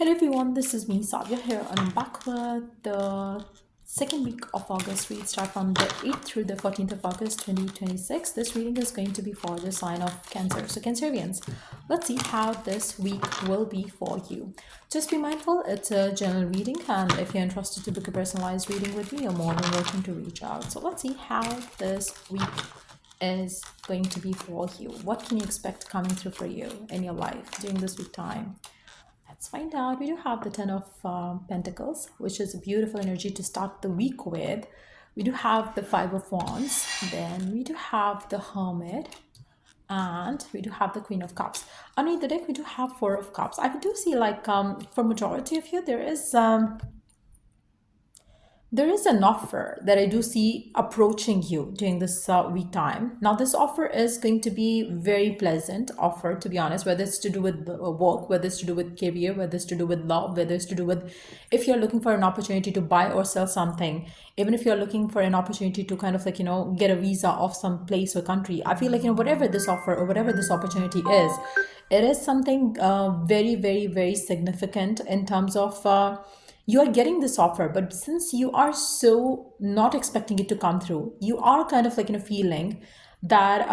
Hello everyone, this is me Sadia here, and I'm back with the second week of August read. Start from the 8th through the 14th of August 2026. This reading is going to be for the sign of Cancer. So Cancerians, let's see how this week will be for you. Just be mindful, it's a general reading, and if you're interested to book a personalized reading with me, you're more than welcome to reach out. So let's see how this week is going to be for you. What can you expect coming through for you in your life during this week time? Let's find out. We do have the Ten of Pentacles, which is a beautiful energy to start the week with. We do have the Five of Wands. Then we do have the Hermit. And we do have the Queen of Cups. Underneath the deck, we do have Four of Cups. I do see like for majority of you, there is an offer that I do see approaching you during this week time. Now, this offer is going to be very pleasant offer, to be honest, whether it's to do with work, whether it's to do with career, whether it's to do with love, whether it's to do with if you're looking for an opportunity to buy or sell something, even if you're looking for an opportunity to kind of like, get a visa of some place or country. I feel like, whatever this offer or whatever this opportunity is, it is something very, very, very significant in terms of you are getting this offer, but since you are so not expecting it to come through, you are kind of like feeling that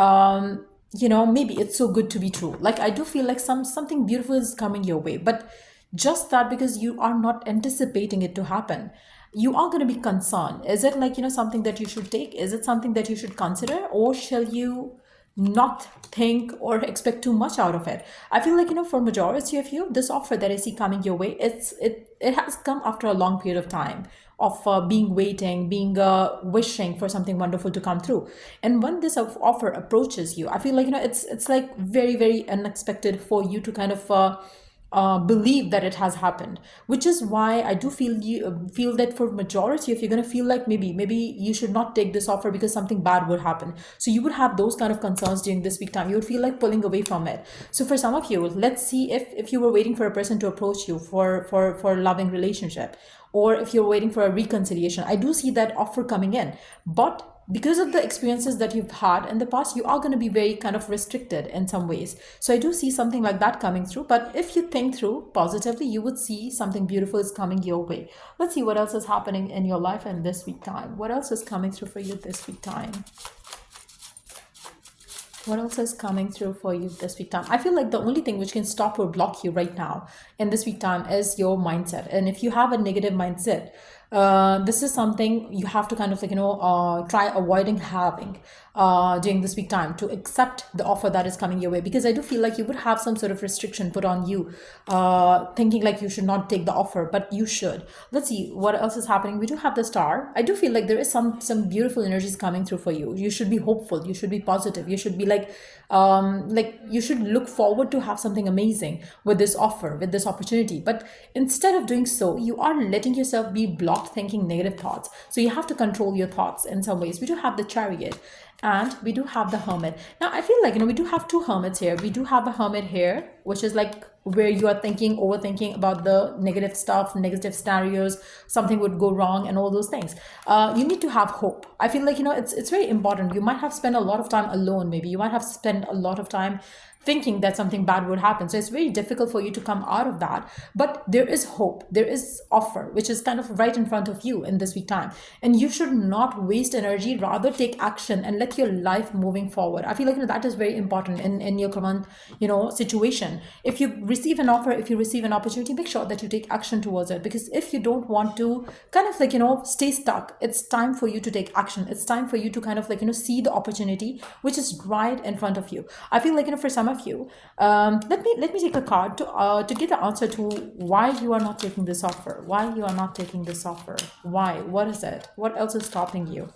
maybe it's so good to be true. Like I do feel like something beautiful is coming your way, but just that because you are not anticipating it to happen, you are going to be concerned. Is it like something that you should take? Is it something that you should consider, or shall you not think or expect too much out of it? I feel like for majority of you, this offer that I see coming your way, it has come after a long period of time of being waiting, being wishing for something wonderful to come through. And when this offer approaches you, I feel like it's like very, very unexpected for you to kind of believe that it has happened, which is why I do feel that for majority of you're going to feel like maybe you should not take this offer because something bad would happen. So you would have those kind of concerns during this week time. You would feel like pulling away from it. So for some of you, let's see if you were waiting for a person to approach you for a loving relationship, or if you're waiting for a reconciliation, I do see that offer coming in. But because of the experiences that you've had in the past, you are going to be very kind of restricted in some ways. So I do see something like that coming through. But if you think through positively, you would see something beautiful is coming your way. Let's see what else is happening in your life in this week time. What else is coming through for you this week time? What else is coming through for you this week time? I feel like the only thing which can stop or block you right now in this week time is your mindset. And if you have a negative mindset, this is something you have to kind of try avoiding having during this week time, to accept the offer that is coming your way, because I do feel like you would have some sort of restriction put on you, thinking like you should not take the offer, but you should. Let's see what else is happening. We do have the Star. I do feel like there is some beautiful energies coming through for you. You should be hopeful, you should be positive, you should be like you should look forward to have something amazing with this offer, with this opportunity. But instead of doing so, you are letting yourself be blocked thinking negative thoughts. So you have to control your thoughts in some ways. We do have the Chariot, and we do have the Hermit. Now I feel like we do have two hermits here. We do have a hermit here, which is like where you are overthinking about the negative stuff, negative scenarios, something would go wrong and all those things. You need to have hope. I feel like it's very important. You might have spent a lot of time alone. Maybe you might have spent a lot of time thinking that something bad would happen. So it's very difficult for you to come out of that. But there is hope. There is offer, which is kind of right in front of you in this week time. And you should not waste energy, rather take action and let your life moving forward. I feel like that is very important in your current, situation. If you receive an offer, if you receive an opportunity, make sure that you take action towards it. Because if you don't want to kind of stay stuck, it's time for you to take action. It's time for you to kind of see the opportunity which is right in front of you. I feel like for some of you, let me take a card to get the answer to why you are not taking this offer. Why you are not taking this offer? Why? What is it? What else is stopping you?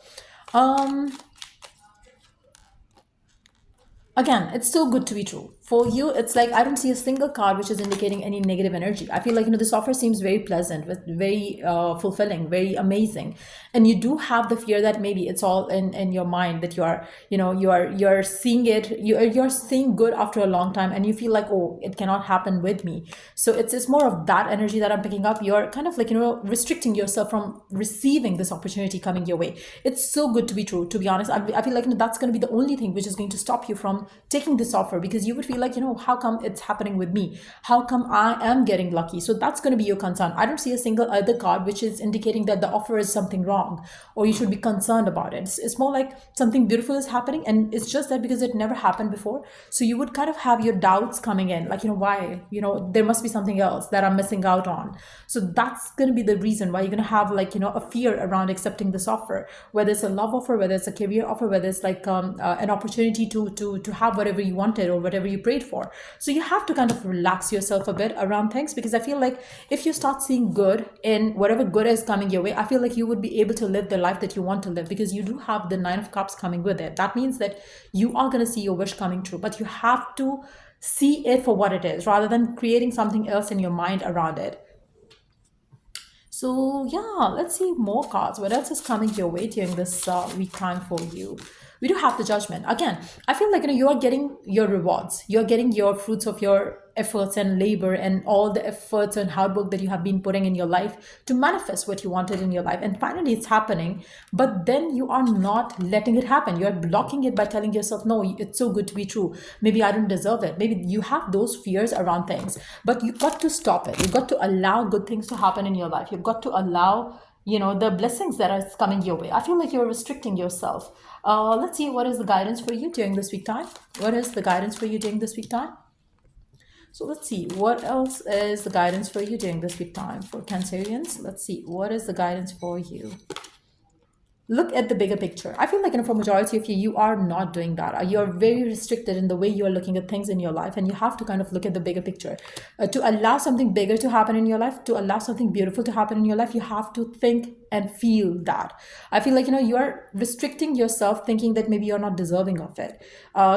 Again, it's so good to be true. For you, it's like I don't see a single card which is indicating any negative energy. I feel like this offer seems very pleasant, very fulfilling, very amazing. And you do have the fear that maybe it's all in your mind, that you are you're seeing it, you're seeing good after a long time, and you feel like, oh, it cannot happen with me. So it's more of that energy that I'm picking up. You're kind of restricting yourself from receiving this opportunity coming your way. It's so good to be true, to be honest. I feel like that's going to be the only thing which is going to stop you from taking this offer, because you would feel like, how come it's happening with me? How come I am getting lucky? So that's going to be your concern. I don't see a single other card which is indicating that the offer is something wrong or you should be concerned about it. It's more like something beautiful is happening, and it's just that because it never happened before. So you would kind of have your doubts coming in, like, why? There must be something else that I'm missing out on. So that's going to be the reason why you're going to have, like, a fear around accepting this offer, whether it's a love offer, whether it's a career offer, whether it's like an opportunity to have whatever you wanted or whatever you prayed for. So you have to kind of relax yourself a bit around things, because I feel like if you start seeing good in whatever good is coming your way, I feel like you would be able to live the life that you want to live, because you do have the Nine of Cups coming with it. That means that you are going to see your wish coming true, but you have to see it for what it is rather than creating something else in your mind around it. So yeah, let's see more cards. What else is coming your way during this week time for you? We do have the Judgment. Again, I feel like, you are getting your rewards. You're getting your fruits of your efforts and labor and all the efforts and hard work that you have been putting in your life to manifest what you wanted in your life. And finally it's happening, but then you are not letting it happen. You're blocking it by telling yourself, no, it's so good to be true. Maybe I don't deserve it. Maybe you have those fears around things, but you've got to stop it. You've got to allow good things to happen in your life. You've got to allow, the blessings that are coming your way. I feel like you're restricting yourself. Let's see, what is the guidance for you during this week time? What is the guidance for you during this week time? So let's see, what else is the guidance for you during this week time for Cancerians? Let's see, what is the guidance for you? Look at the bigger picture. I feel like, for majority of you, you are not doing that. You're very restricted in the way you are looking at things in your life, and you have to kind of look at the bigger picture. To allow something bigger to happen in your life, to allow something beautiful to happen in your life, you have to think and feel that. I feel like, you are restricting yourself, thinking that maybe you're not deserving of it.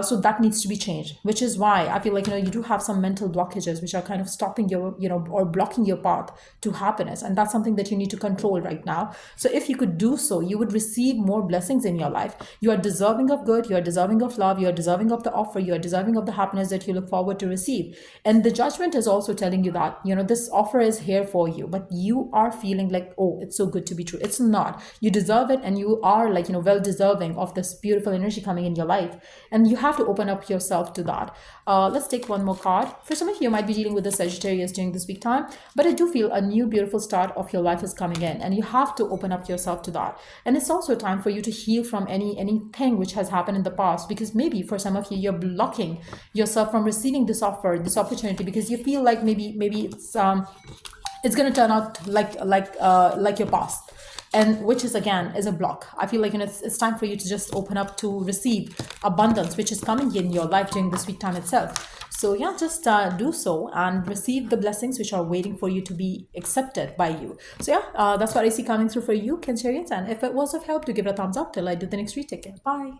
So that needs to be changed, which is why I feel like, you do have some mental blockages which are kind of stopping your, or blocking your path to happiness. And that's something that you need to control right now. So if you could do so, you would receive more blessings in your life. You are deserving of good, you are deserving of love, you are deserving of the offer, you are deserving of the happiness that you look forward to receive. And the Judgment is also telling you that, this offer is here for you, but you are feeling like, oh, it's so good to be true. It's not. You deserve it, and you are, like, well deserving of this beautiful energy coming in your life, and you have to open up yourself to that. Let's take one more card. For some of you might be dealing with the Sagittarius during this week time, but I do feel a new beautiful start of your life is coming in, and you have to open up yourself to that. And it's also time for you to heal from anything which has happened in the past, because maybe for some of you, you're blocking yourself from receiving this offer, this opportunity, because you feel like maybe it's going to turn out like your past, and which is, again, is a block. I feel like, it's time for you to just open up to receive abundance which is coming in your life during this week time itself. So yeah, just do so and receive the blessings which are waiting for you to be accepted by you. So yeah, that's what I see coming through for you, Cancerians. And if it was of help, do give it a thumbs up. Till I do the next read, take care. Bye.